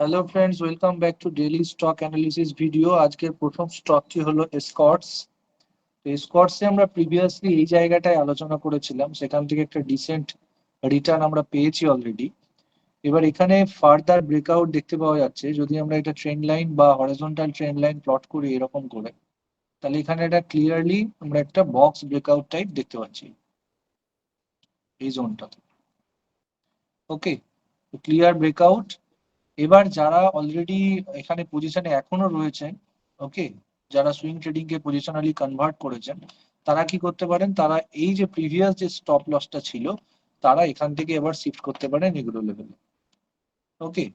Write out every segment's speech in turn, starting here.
Hello friends, welcome back to daily stock analysis video. আজকের প্রথম স্টকটি হলো স্কটস। তো স্কটসে আমরা প্রিভিয়াসলি এই জায়গাটায় আলোচনা করেছিলাম, সেখান থেকে একটা ডিসেন্ট রিটার্ন আমরা পেয়েছি অলরেডি। এবার এখানে ফার্দার ব্রেকআউট দেখতে পাওয়া যাচ্ছে। যদি আমরা এটা ট্রেন্ড লাইন বা হরিজন্টাল ট্রেন্ড লাইন প্লট করি এরকম করে, তাহলে এখানে এটা ক্লিয়ারলি আমরা একটা বক্স ব্রেকআউট টাইপ দেখতে পাচ্ছি এই জোনটাতে। ওকে, ক্লিয়ার ব্রেকআউট। এবার যারা অলরেডি এখানে পজিশনে এখনো রয়েছেন, ওকে, যারা সুইং ট্রেডিং কে পজিশনালি কনভার্ট করেছেন, তারা কি করতে পারেন, তারা এই যে প্রিভিয়াস যে স্টপ লসটা ছিল, তারা এখান থেকে এবার শিফট করতে পারেন এগুলো লেভেলে। ওকে,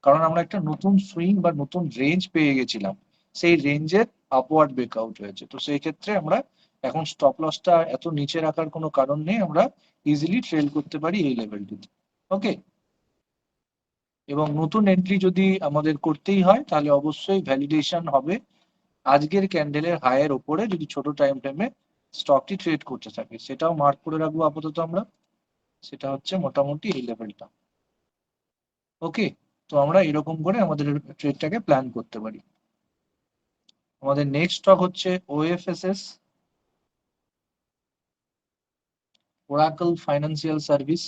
কারণ আমরা একটা নতুন সুইং বা নতুন রেঞ্জ পেয়ে গেছিলাম, সেই রেঞ্জের আপওয়ার্ড ব্রেকআউট হয়েছে। তো সেই ক্ষেত্রে আমরা এখন স্টপ লসটা এত নিচে রাখার কোনো কারণ নেই, আমরা ইজিলি ট্রেল করতে পারি এই লেভেলটিতে। ওকে, এবং নতুন এন্ট্রি যদি আমাদের করতেই হয় তাহলে অবশ্যই ভ্যালিডেশন হবে আজকের ক্যান্ডেলের হাইয়ের ওপরে, যদি ছোট টাইম ফ্রেমে স্টকটি ট্রেড করতে থাকে। সেটাও মার্ক করে রাখবো আপাতত আমরা, সেটা হচ্ছে মোটামুটি এই লেভেলটা। ওকে, তো আমরা এরকম করে আমাদের ট্রেডটাকে প্ল্যান করতে পারি। আমাদের নেক্সট স্টক হচ্ছে ওএফএসএস, ওরাকল ফাইন্যান্সিয়াল সার্ভিস।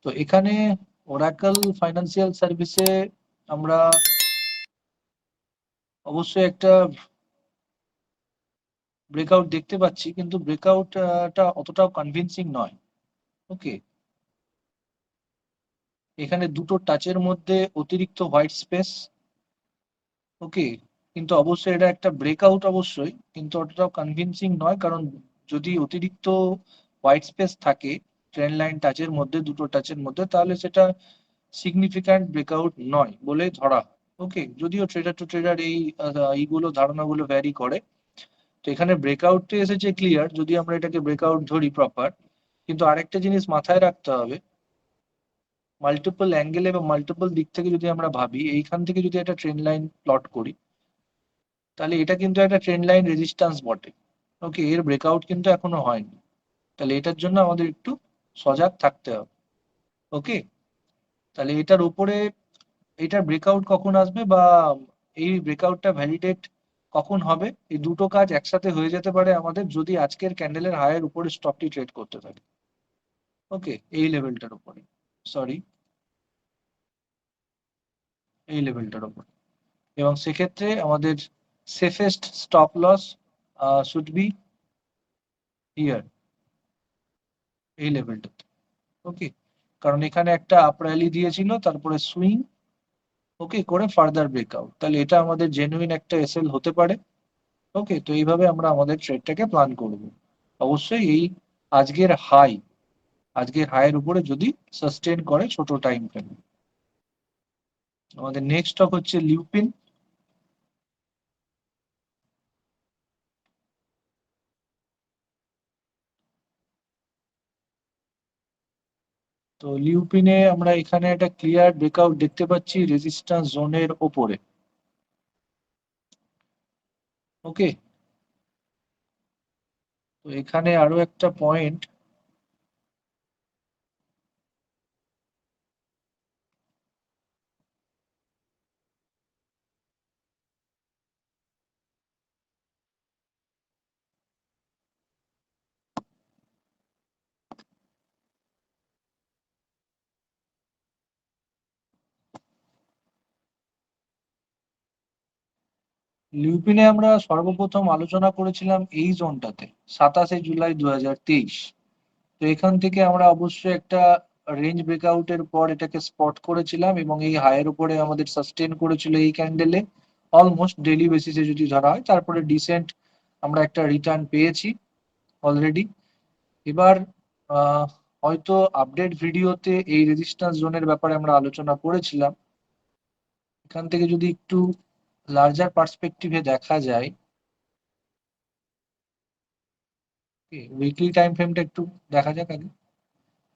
তো এখানে ওরাকল ফাইন্যান্সিয়াল সার্ভিসে আমরা অবশ্যই একটা ব্রেকআউট দেখতে পাচ্ছি, কিন্তু ব্রেকআউটটা অতটাও কনভিনসিং নয়। ওকে, এখানে দুটো টাচের মধ্যে অতিরিক্ত হোয়াইট স্পেস। ওকে, কিন্তু অবশ্যই এটা একটা ব্রেকআউট অবশ্যই, কিন্তু অতটাও কনভিনসিং নয়, কারণ যদি অতিরিক্ত হোয়াইট স্পেস থাকে ট্রেন্ড লাইন টাচের মধ্যে, দুটো টাচের মধ্যে, তাহলে সেটা সিগনিফিক্যান্ট ব্রেকআউট নয় বলে ধরা হয়। ওকে, যদিও ট্রেডার টু ট্রেডার এইগুলো ধারণাগুলো ভ্যারি করে। তো এখানে ব্রেকআউটে এসেছে ক্লিয়ার, যদি আমরা এটাকে ব্রেকআউট ধরি প্রপার। কিন্তু আরেকটা জিনিস মাথায় রাখতে হবে, মাল্টিপল অ্যাঙ্গেলে বা মাল্টিপল দিক থেকে যদি আমরা ভাবি, এইখান থেকে যদি একটা ট্রেন্ড লাইন প্লট করি, তাহলে এটা কিন্তু একটা ট্রেন্ড লাইন রেজিস্ট্যান্স বটে। ওকে, এর ব্রেকআউট কিন্তু এখনো হয়নি, তাহলে এটার জন্য আমাদের একটু সজাগ থাকতে হবে। ওকে, তাহলে এটার উপরে এটার ব্রেকআউট কখন আসবে বা এই ব্রেকআউটটা ভ্যালিডেট কখন হবে, এই দুটো কাজ একসাথে হয়ে যেতে পারে আমাদের, যদি আজকের ক্যান্ডেলের হাইয়ের উপরে স্টকটি ট্রেড করতে থাকে। ওকে, এই লেভেলটার উপরে, সরি, এই লেভেলটার উপরে। এবং সেক্ষেত্রে আমাদের safest stop loss should be here, এই লেভেলটাতে। ওকে, কারণ এখানে একটা আপ র্যালি দিয়েছিল, তারপরে সুইং ওকে করে ফার্দার ব্রেকআউট, তাহলে এটা আমাদের জেনুইন একটা এসএল হতে পারে। ওকে, তো এইভাবে আমরা আমাদের ট্রেডটাকে প্ল্যান করব। অবশ্যই এই আজকের হাই, আজকের হাইয়ের উপরে যদি সাস্টেন করে ছোট টাইম ফ্রেমে। আমাদের নেক্সট স্টক হচ্ছে লিউপিন। তো লিউপিনে আমরা এখানে একটা ক্লিয়ার ব্রেকআউট দেখতে পাচ্ছি রেজিস্ট্যান্স জোনের ওপরে। ওকে, তো এখানে আরো একটা পয়েন্ট, লিউপিনে আমরা সর্বপ্রথম আলোচনা করেছিলাম এই জোনটাতে 27 জুলাই 2023। তো এখান থেকে আমরা অবশ্যই একটা রেঞ্জ ব্রেকআউটের পর এটাকে স্পট করেছিলাম, এবং এই হাইয়ের উপরে আমাদের সাস্টেন করেছিল এই ক্যান্ডেলে অলমোস্ট ডেইলি বেসিসে যদি ধরা হয়। তারপরে ডিসেন্ট আমরা একটা রিটার্ন পেয়েছি অলরেডি। এবার হয়তো আপডেট ভিডিওতে এই রেজিস্ট্যান্স জোনের ব্যাপারে আমরা আলোচনা করেছিলাম। এখান থেকে যদি একটু লার্জার পার্সপেক্টিভে দেখা যায়, উইকলি টাইম ফ্রেমটা একটু দেখা যাক আগে।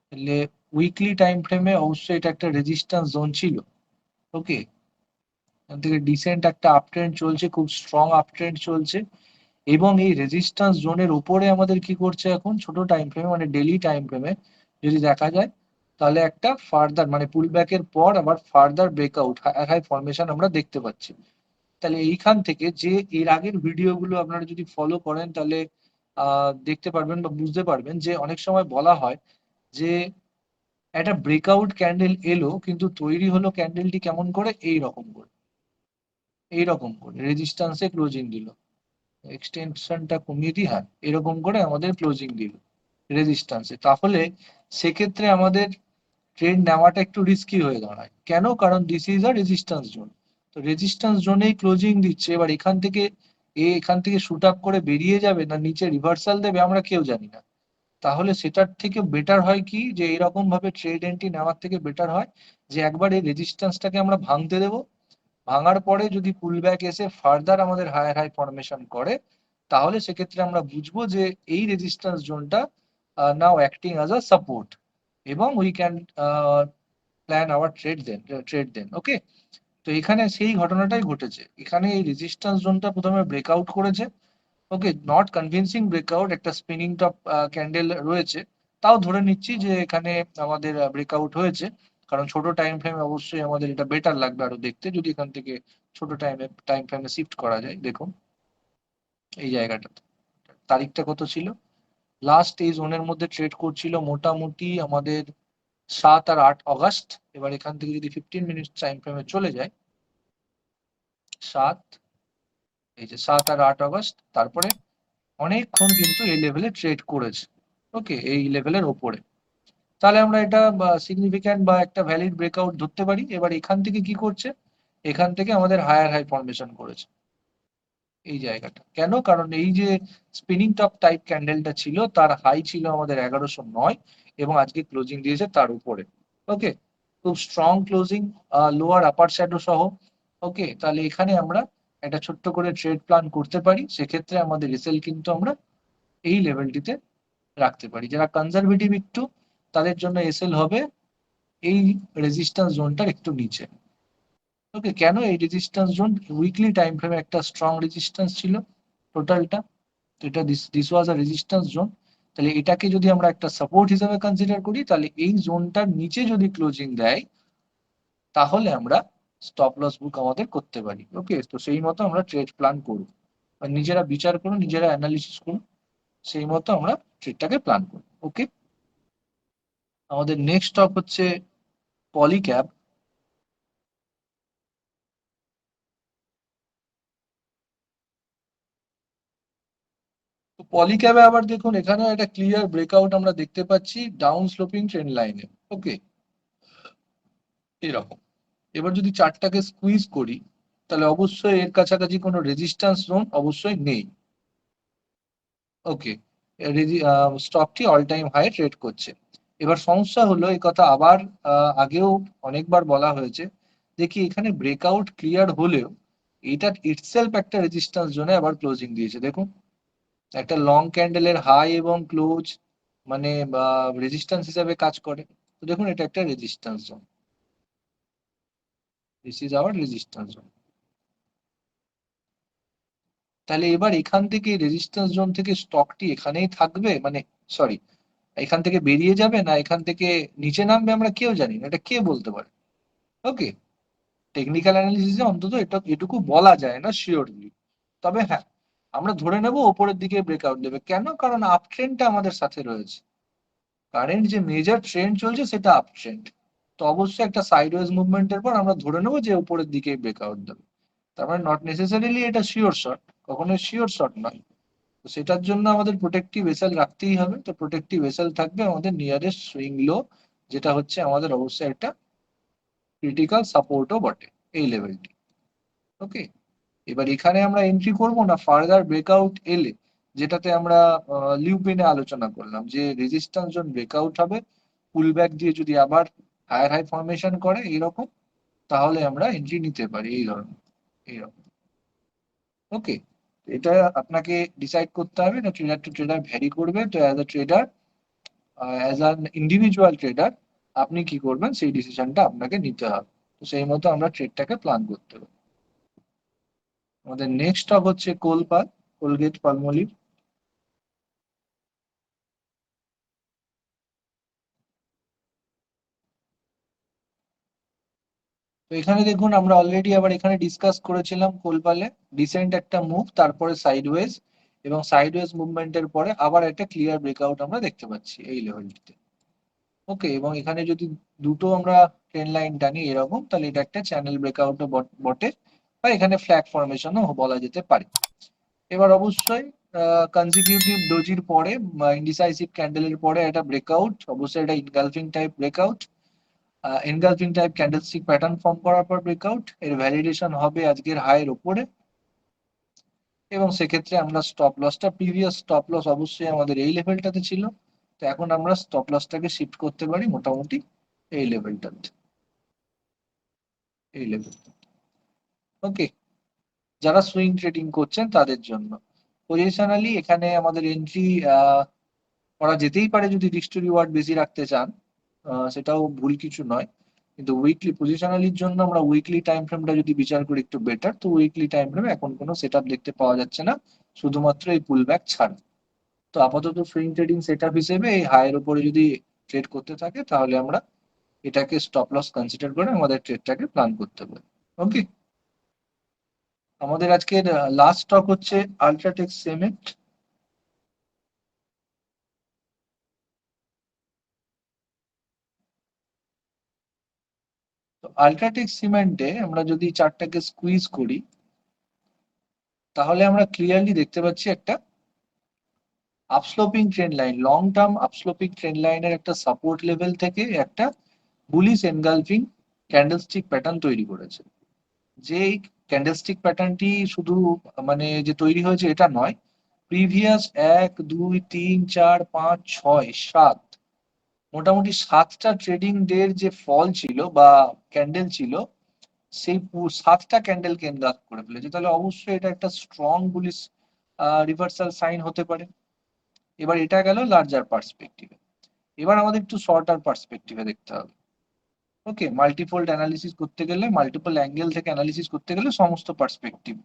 তাহলে উইকলি টাইম ফ্রেমে অবশ্যই এটা একটা রেজিস্ট্যান্স জোন ছিল। ওকে, এখান থেকে ডিসেন্ট একটা আপ ট্রেন্ড চলছে, খুব স্ট্রং আপ ট্রেন্ড চলছে, এবং এই রেজিস্ট্যান্স জোনের উপরে আমাদের কি করছে এখন ছোট টাইম ফ্রেমে, মানে ডেইলি টাইম ফ্রেমে যদি দেখা যায়, তাহলে একটা ফার্দার মানে পুল ব্যাকের পর আবার ফার্দার ব্রেকআউট হাই ফরমেশন আমরা দেখতে পাচ্ছি। তাহলে এইখান থেকে যে এর আগের ভিডিওগুলো আপনারা যদি ফলো করেন তাহলে দেখতে পারবেন বা বুঝতে পারবেন যে অনেক সময় বলা হয় যে একটা ব্রেকআউট ক্যান্ডেল এলো কিন্তু তৈরি হলো ক্যান্ডেলটি কেমন করে, এইরকম করে রেজিস্ট্যান্সে ক্লোজিং দিল, এক্সটেনশনটা কমিয়ে দিই, হ্যাঁ এরকম করে আমাদের ক্লোজিং দিল রেজিস্ট্যান্সে। তাহলে সেক্ষেত্রে আমাদের ট্রেড নেওয়াটা একটু রিস্কি হয়ে দাঁড়ায়। কেন? কারণ this is a resistance zone. তো রেজিস্ট্যান্স জোনেই ক্লোজিং দিচ্ছে, এবার এখান থেকে শুট আপ করে বেরিয়ে যাবে না নিচে রিভার্সাল দেবে আমরা কেউ জানি না। তাহলে সেটার থেকে বেটার হয় কি যে এরকম ভাবে ট্রেড এন্ট্রি নেওয়ার থেকে বেটার হয় যে একবার এই রেজিস্ট্যান্সটাকে আমরা ভাঙতে দেবো, ভাঙার পরে যদি পুল ব্যাক এসে ফার্দার আমাদের হায়ার হাই ফরমেশন করে তাহলে সেক্ষেত্রে আমরা বুঝবো যে এই রেজিস্ট্যান্স জোনটা now acting as a support এবং we can plan our trade then okay. তো এখানে সেই ঘটনাটাই ঘটেছে, এখানে এই রেজিস্ট্যান্স জোনটা প্রথমে ব্রেকআউট করেছে, ওকে নট কনভিনসিং ব্রেকআউট, একটা স্পিনিং টপ ক্যান্ডেল রয়েছে, তাও ধরে নিচ্ছি যে এখানে আমাদের ব্রেকআউট হয়েছে। কারণ ছোট টাইম ফ্রেম অবশ্যই আমাদের এটা বেটার লাগবে আরো দেখতে যদি এখান থেকে ছোট টাইম ফ্রেমে শিফট করা যায়। দেখুন এই জায়গাটাতে তারিখটা কত ছিল, লাস্ট এই জোনের মধ্যে ট্রেড করছিল মোটামুটি আমাদের 7 আর 8 অগাস্ট। এবার এখান থেকে যদি 15 মিনিট টাইম ফ্রেমে চলে যায়, সাত এই যে 7 আর 8 অগাস্ট, তারপরে অনেকক্ষণ কিন্তু এই লেভেলে ট্রেড করেছে, ওকে এই লেভেলের ওপরে। তাহলে আমরা এটা সিগনিফিক্যান্ট বা একটা ভ্যালিড ব্রেকআউট ধরতে পারি। এবার এখান থেকে কি করছে, এখান থেকে আমাদের হায়ার হাই ফরমেশন করেছে এই জায়গাটা। কেন? কারণ এই যে স্পিনিং টপ টাইপ ক্যান্ডেলটা ছিল তার হাই ছিল আমাদের 1109 এবং আজকে ক্লোজিং দিয়েছে তার উপরে, ওকে খুব স্ট্রং ক্লোজিং, লোয়ার আপার শ্যাডো সহ। ওকে তাহলে এখানে আমরা একটা ছোট্ট করে ট্রেড প্ল্যান করতে পারি, সেক্ষেত্রে আমাদের রিসেল কিন্তু আমরা এই লেভেলটিতে রাখতে পারি। যারা কনজারভেটিভ একটু তাদের জন্য এসএল হবে এই রেজিস্ট্যান্স জোনটার একটু নিচে, ওকে। কেন? এই রেজিস্ট্যান্স জোন উইকলি টাইম ফ্রেমে একটা স্ট্রং রেজিস্ট্যান্স ছিল টোটালটা, তো এটা this was a resistance zone. তাহলে এটাকে যদি আমরা একটা সাপোর্ট হিসেবে কনসিডার করি তাহলে এই জোনটার নিচে যদি ক্লোজিং দেয় তাহলে আমরা স্টপ লস বুক আমাদের করতে পারি, ওকে। তো সেই মতো আমরা ট্রেড প্ল্যান করব, আর নিজেরা বিচার করুন, নিজেরা অ্যানালিসিস করুন, সেই মতো আমরা ট্রেডটাকে প্ল্যান করব, ওকে। আমাদের নেক্সট স্টক হচ্ছে পলিক্যাব। তো পলিক্যাবে আবার দেখুন এখানেও একটা ক্লিয়ার ব্রেকআউট আমরা দেখতে পাচ্ছি ডাউন স্লোপিং ট্রেন্ড লাইনে, ওকে এরকম। এবার যদি চার্টটাকে স্কুইজ করি তাহলে অবশ্যই এর কাছাকাছি কোনো রেজিস্ট্যান্স জোন অবশ্যই নেই, ওকে। স্টকটি অল টাইম হাই ট্রেড করছে। এবার সমস্যা হলো এই কথা আবার আগেও অনেকবার বলা হয়েছে, দেখি এখানে ব্রেকআউট ক্লিয়ার হলেও এটা ইটসেলফ একটা রেজিস্ট্যান্স জোনে আবার ক্লোজিং দিয়েছে। দেখুন একটা লং ক্যান্ডেলের হাই এবং ক্লোজ মানে রেজিস্ট্যান্স হিসাবে কাজ করে। তো দেখুন এটা একটা resistance zone, this is hour resistance zone. তাহলে এবার এখান থেকে রেজিস্ট্যান্স জোন থেকে স্টকটি এখানেই থাকবে, মানে সরি এখান থেকে বেরিয়ে যাবে না এখান থেকে নিচে নামবে আমরা কেউ জানি না, এটা কে বলতে পারে, ওকে। টেকনিক্যাল অ্যানালিসিসে অন্তত এটা এটুকু বলা যায় না শিওরলি। তবে হ্যাঁ আমরা ধরে নেব ওপরের দিকে ব্রেকআউট দেবে। কেন? কারণ আপ ট্রেন্ডটা আমাদের সাথে রয়েছে, কারেন্ট যে মেজর ট্রেন্ড চলছে সেটা আপ ট্রেন্ড। তো অবশ্যই একটা সাইডওয়েজ মুভমেন্টের পর আমরা ধরে নেবো যে উপরের দিকে ব্রেকআউট দেবে। তার মানে নট নেসেসারিলি এটা শিওর শট, কখনোই শিওর শট নয়। তো সেটার জন্য আমাদের প্রোটেক্টিভ ভেসেল রাখতেই হবে। তো প্রোটেক্টিভ ভেসেল থাকবে আমাদের নিয়ারেস্ট সুইং লো, যেটা হচ্ছে আমাদের অবশ্যই একটা ক্রিটিক্যাল সাপোর্টও বটে এই লেভেলটি, ওকে। এবার এখানে আমরা এন্ট্রি করব না ফার্দার ব্রেকআউট এলে, যেটাতে আমরা লিউপিনে আলোচনা করলাম যে রেজিস্ট্যান্স জোন ব্রেকআউট হবে, পুল ব্যাক দিয়ে যদি আবার হায়ার হাই ফরমেশন করে এইরকম, তাহলে আমরা এন্ট্রি নিতে পারি এই ধরনের এইরকম, ওকে। এটা আপনাকে ডিসাইড করতে হবে, না ট্রেডার টু ট্রেডার ভ্যারি করবে। তো as a trader, as an individual trader আপনি কি করবেন সেই ডিসিশনটা আপনাকে নিতে হবে। তো সেই মতো আমরা ট্রেডটাকে প্ল্যান করতে হবে। আমাদের নেক্সট স্টক হচ্ছে কোলগেট পালমোলিভ। এখানে দেখুন আমরা অলরেডি আবার এখানে ডিসকাস করেছিলাম কোলপালে ডিসেন্ট একটা মুভ, তারপরে সাইডওয়েজ, এবং সাইডওয়েজ মুভমেন্টের পরে আবার একটা ক্লিয়ার ব্রেকআউট আমরা দেখতে পাচ্ছি এই লেভেলটিতে। ওকে, এবং এখানে যদি দুটো আমরা ট্রেন লাইন টানি এরকম, তাহলে এটা একটা চ্যানেল ব্রেকআউটও বটে, বা এখানে ফ্ল্যাগ ফরমেশনও বলা যেতে পারে। এবার অবশ্যই কনজিকিউটিভ ডোজির পরে ইন্ডিসাইসিভ ক্যান্ডেলের পরে একটা ব্রেকআউট, অবশ্যই এটা engulfing type breakout, engulfing type candlestick pattern form করার পর ব্রেকআউট, এর ভ্যালিডেশন হবে আজকের হাইয়ের উপরে, এবং সেক্ষেত্রে আমরা স্টপ লসটা, প্রিভিয়াস স্টপ লস অবশ্যই আমাদের এই লেভেলটাতে ছিল, তো এখন আমরা স্টপ লসটাকে শিফট করতে পারি মোটামুটি এই লেভেলটাতে, এই লেভেলটা। ওকে, যারা সুইং ট্রেডিং করছেন তাদের জন্য পজিশনালি এখানে আমাদের এন্ট্রি করা যেতেই পারে যদি রিস্ক টু রিওয়ার্ড বেশি রাখতে চান, সেটাও ভুল কিছু নয়, কিন্তু উইকলি পজিশনালির জন্য আমরা উইকলি টাইম ফ্রেমটা যদি বিচার করি একটু বেটার, তো উইকলি টাইম ফ্রেমে এখন কোনো সেটআপ দেখতে পাওয়া যাচ্ছে না, শুধুমাত্র এই পুল ব্যাক ছাড়া। তো আপাতত সুইং ট্রেডিং সেটআপ হিসেবে এই হাইয়ের উপরে যদি ট্রেড করতে থাকে, তাহলে আমরা এটাকে স্টপ লস কনসিডার করে আমাদের ট্রেডটাকে প্ল্যান করতে পারি। ওকে, আমাদের আজকের লাস্ট স্টক হচ্ছে আল্ট্রাটেক সিমেন্ট। তো আল্ট্রাটেক সিমেন্টে আমরা যদি চার্টটাকে স্কুইজ করি, তাহলে আমরা ক্লিয়ারলি দেখতে পাচ্ছি একটা upsloping trend line, long term upsloping trend লাইনের একটা সাপোর্ট লেভেল থেকে একটা বুলিশ এনগালফিং ক্যান্ডেলস্টিক প্যাটার্ন তৈরি করেছে। যে ক্যান্ডেলস্টিক প্যাটার্নটি শুধু মানে যে তৈরি হয়েছে এটা নয়, প্রিভিয়াস 1 2 3 4 5 6 7, মোটামুটি 7টা ট্রেডিং ডের যে ফল ছিল বা ক্যান্ডেল ছিল, সেই 7টা ক্যান্ডেলকে এনগালফ করে ফেলেছে, তাহলে অবশ্যই এটা একটা স্ট্রং বুলিশ রিভার্সাল সাইন হতে পারে। এবার এটা গেল লার্জার পার্সপেক্টিভে, এবার আমাদের একটু শর্টার পার্সপেক্টিভে দেখতে হবে। ওকে, মাল্টিফোল্ড অ্যানালিসিস করতে গেলে, মাল্টিপল অ্যাঙ্গেল থেকে অ্যানালিসিস করতে গেলে সমস্ত perspective,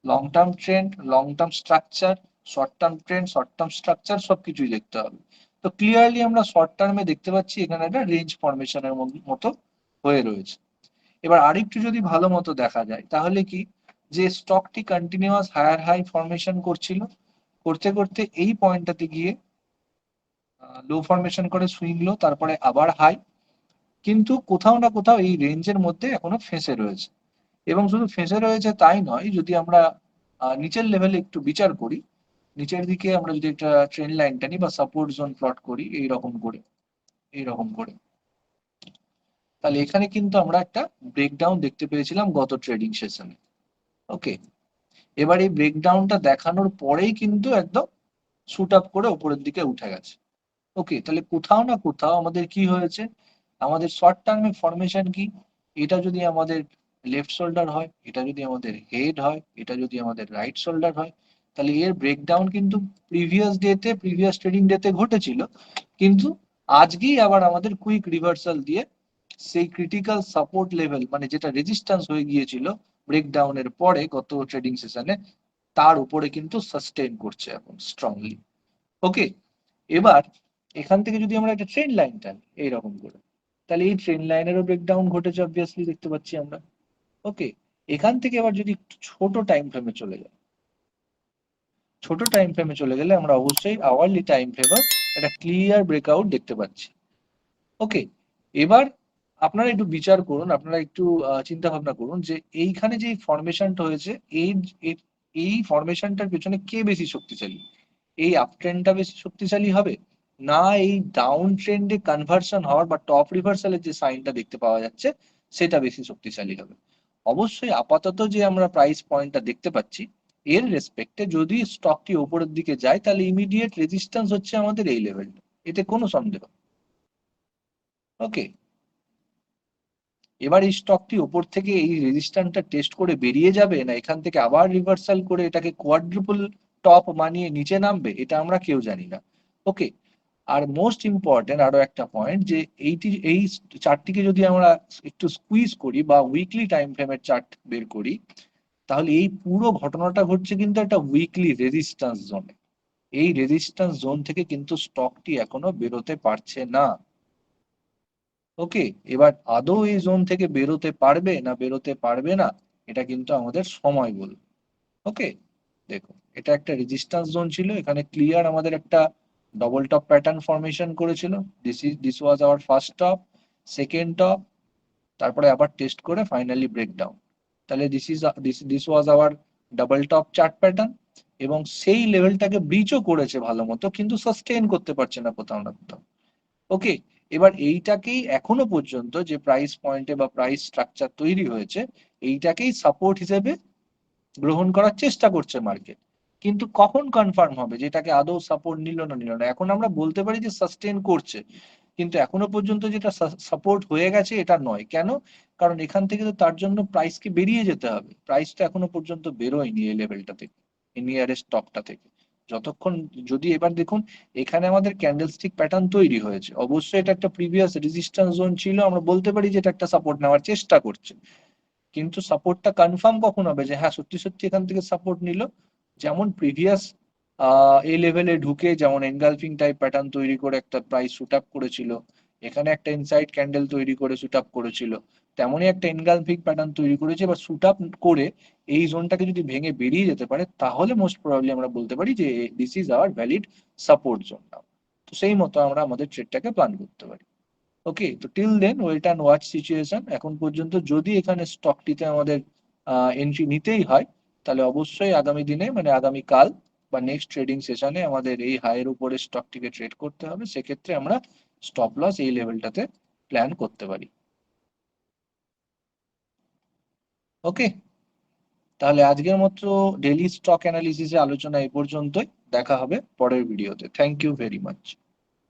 long term trend, long term structure, short term trend, short term structure সবকিছুই দেখতে হবে। তো ক্লিয়ারলি আমরা শর্ট টার্মে দেখতে পাচ্ছি এখানে একটা রেঞ্জ ফরমেশনের মতো হয়ে রয়েছে। এবার আরেকটু যদি ভালো মতো দেখা যায়, তাহলে কি, যে স্টকটি কন্টিনিউয়াস হায়ার হাই ফরমেশন করছিল, করতে করতে এই পয়েন্টটাতে গিয়ে লো ফরমেশন করে সুইং লো, তারপরে আবার হাই, কিন্তু কোথাও না কোথাও এই রেঞ্জের মধ্যে এখনো ফেঁসে রয়েছে। এবং শুধু ফেঁসে রয়েছে তাই নয়, যদি আমরা নিচের লেভেলে একটু বিচার করি, নিচের দিকে আমরা যদি একটা ট্রেন্ড লাইন টানি বা সাপোর্ট জোন প্লট করি এইরকম করে, এইরকম করে, তাহলে এখানে কিন্তু আমরা একটা ব্রেকডাউন দেখতে পেয়েছিলাম গত ট্রেডিং সেশনে। ওকে, এবার এই ব্রেকডাউনটা দেখানোর পরেই কিন্তু একদম শুট আপ করে উপরের দিকে উঠে গেছে। ওকে, তাহলে কোথাও না কোথাও আমাদের কি হয়েছে, আমাদের শর্ট টার্মে ফরমেশন কি, এটা যদি আমাদের লেফট শোল্ডার হয়, এটা যদি আমাদের হেড হয়, এটা যদি আমাদের রাইট শোল্ডার হয়, তাহলে এর ব্রেকডাউন কিন্তু প্রিভিয়াস ট্রেডিং ডেতে ঘটেছিল, কিন্তু আজকেই আবার আমাদের কুইক রিভার্সাল দিয়ে সেই ক্রিটিক্যাল সাপোর্ট লেভেল, মানে যেটা রেজিস্ট্যান্স হয়ে গিয়েছিল ব্রেকডাউনের পরে গত ট্রেডিং সেশনে, তার উপরে কিন্তু সাস্টেইন করছে এখন স্ট্রংলি। ওকে, এবার এখান থেকে যদি আমরা একটা ট্রেন লাইন টানি এইরকম করে, তাহলে এই ট্রেন লাইনেরও ব্রেকডাউন ঘটেছে অবভিয়াসলি দেখতে পাচ্ছি আমরা। ওকে, এখান থেকে এবার যদি একটু ছোট টাইম ফ্রেমে চলে যায়, ছোট টাইম ফ্রেমে চলে গেলে আমরা অবশ্যই আওয়ারলি টাইম ফ্রেমে একটা ক্লিয়ার ব্রেকআউট দেখতে পাচ্ছি। ওকে, এবার আপনারা একটু বিচার করুন, আপনারা একটু চিন্তা ভাবনা করুন যে এইখানে যে ফরমেশনটা হয়েছে, এই এই ফরমেশনটার পেছনে কে বেশি শক্তিশালী, এই আপ ট্রেন্ডটা বেশি শক্তিশালী হবে, না এই ডাউন ট্রেন্ডে কনভার্সন হওয়ার বা টপ রিভার্সালের যে সাইনটা দেখতে পাওয়া যাচ্ছে সেটা বেশি শক্তিশালী হবে? অবশ্যই আপাতত যে আমরা প্রাইস পয়েন্টটা দেখতে পাচ্ছি, এর রেসপেক্টে যদি স্টকটি উপরের দিকে যায়, তাহলে ইমিডিয়েট রেজিস্ট্যান্স হচ্ছে আমাদের এই লেভেলটা, এতে কোনো সন্দেহ। ওকে, এবার এই স্টকটি উপর থেকে এই রেজিস্ট্যান্সটা টেস্ট করে বেরিয়ে যাবে, না এখান থেকে আবার রিভার্সাল করে এটাকে কোয়াড্রুপল টপ মানিয়ে নিচে নামবে, এটা আমরা কেউ জানি না। ওকে, আর মোস্ট ইম্পর্টেন্ট আরো একটা পয়েন্ট, যে এই চার্টটিকে যদি আমরা একটু স্কুইজ করি বা উইকলি টাইম ফ্রেমের চার্ট বের করি, তাহলে এই পুরো ঘটনাটা ঘটছে কিন্তু একটা উইকলি রেজিস্ট্যান্স জোনে। এই রেজিস্ট্যান্স জোন থেকে কিন্তু স্টকটি এখনো বেরোতে পারছে না। ওকে, এবার আদৌ এই জোন থেকে বেরোতে পারবে না বেরোতে পারবে না, এটা কিন্তু আমাদের সময় বলবে। ওকে, দেখো এটা একটা রেজিস্ট্যান্স জোন ছিল, এখানে ক্লিয়ার আমাদের একটা ডবল টপ প্যাটার্ন ফর্মেশন করেছিল। This was our first top, second top, তারপরে আবার টেস্ট করে ফাইনালি ব্রেকডাউন। তাহলে this was our double top chart pattern, এবং সেই লেভেলটাকে ব্রিচও করেছে ভালো মতো, কিন্তু সাস্টেইন করতে পারছে না কোথাও না কোথাও। ওকে, এবার এইটাকেই এখনো পর্যন্ত যে প্রাইস পয়েন্টে বা প্রাইস স্ট্রাকচার তৈরি হয়েছে, এইটাকেই সাপোর্ট হিসেবে গ্রহণ করার চেষ্টা করছে মার্কেট। কিন্তু কখন কনফার্ম হবে যে এটাকে আদৌ সাপোর্ট নিল না নিল না? এখন আমরা বলতে পারি যে সাস্টেন করছে, কিন্তু এখনো পর্যন্ত যেটা সাপোর্ট হয়ে গেছে এটা নয়। কেন? কারণ এখান থেকে তো তার জন্য প্রাইসকে বেরিয়ে যেতে হবে, প্রাইসটা এখনো পর্যন্ত বেরোয়নি এই লেভেলটা থেকে, এই নিয়ারেস্ট টপটা থেকে। যতক্ষণ, যদি এবার দেখুন এখানে আমাদের ক্যান্ডেলস্টিক প্যাটার্ন তৈরি হয়েছে, অবশ্যই এটা একটা প্রিভিয়াস রেজিস্ট্যান্স জোন ছিল, আমরা বলতে পারি যে এটা একটা সাপোর্ট নেওয়ার চেষ্টা করছে। কিন্তু সাপোর্টটা কনফার্ম কখন হবে যে হ্যাঁ সত্যি সত্যি এখান থেকে সাপোর্ট নিল? যেমন প্রিভিয়াস এই লেভেলে ঢুকে যেমন এনগালফিং টাইপ প্যাটার্ন তৈরি করে একটা প্রাইস শুট আপ করেছিল, এখানে একটা ইনসাইড ক্যান্ডেল তৈরি করে শুট আপ করেছিল, তেমনই একটা এনগালফিং প্যাটার্ন তৈরি করেছে বা শুট আপ করে এই জোনটাকে যদি ভেঙে বেরিয়ে যেতে পারে, তাহলে মোস্ট প্রবাবলি আমরা বলতে পারি যে this is our valid support zone now. তো সেই মতো আমরা আমাদের ট্রেডটাকে প্ল্যান করতে পারি। ওকে, তো till then wait and watch situation. এখন পর্যন্ত যদি এখানে স্টকটিতে আমাদের এন্ট্রি নিতেই হয়, তাহলে অবশ্যই আগামী দিনে মানে আগামী কাল বা নেক্সট ট্রেডিং সেশনে আমাদের এই হাইয়ের উপরে স্টকটিকে ট্রেড করতে হবে। সেক্ষেত্রে আমরা স্টপ লস এই লেভেলটাতে প্ল্যান করতে পারি। ওকে, তাহলে আজকের মতো ডেইলি স্টক অ্যানালিসিসে আলোচনা এই পর্যন্তই। দেখা হবে পরের ভিডিওতে। Thank you very much.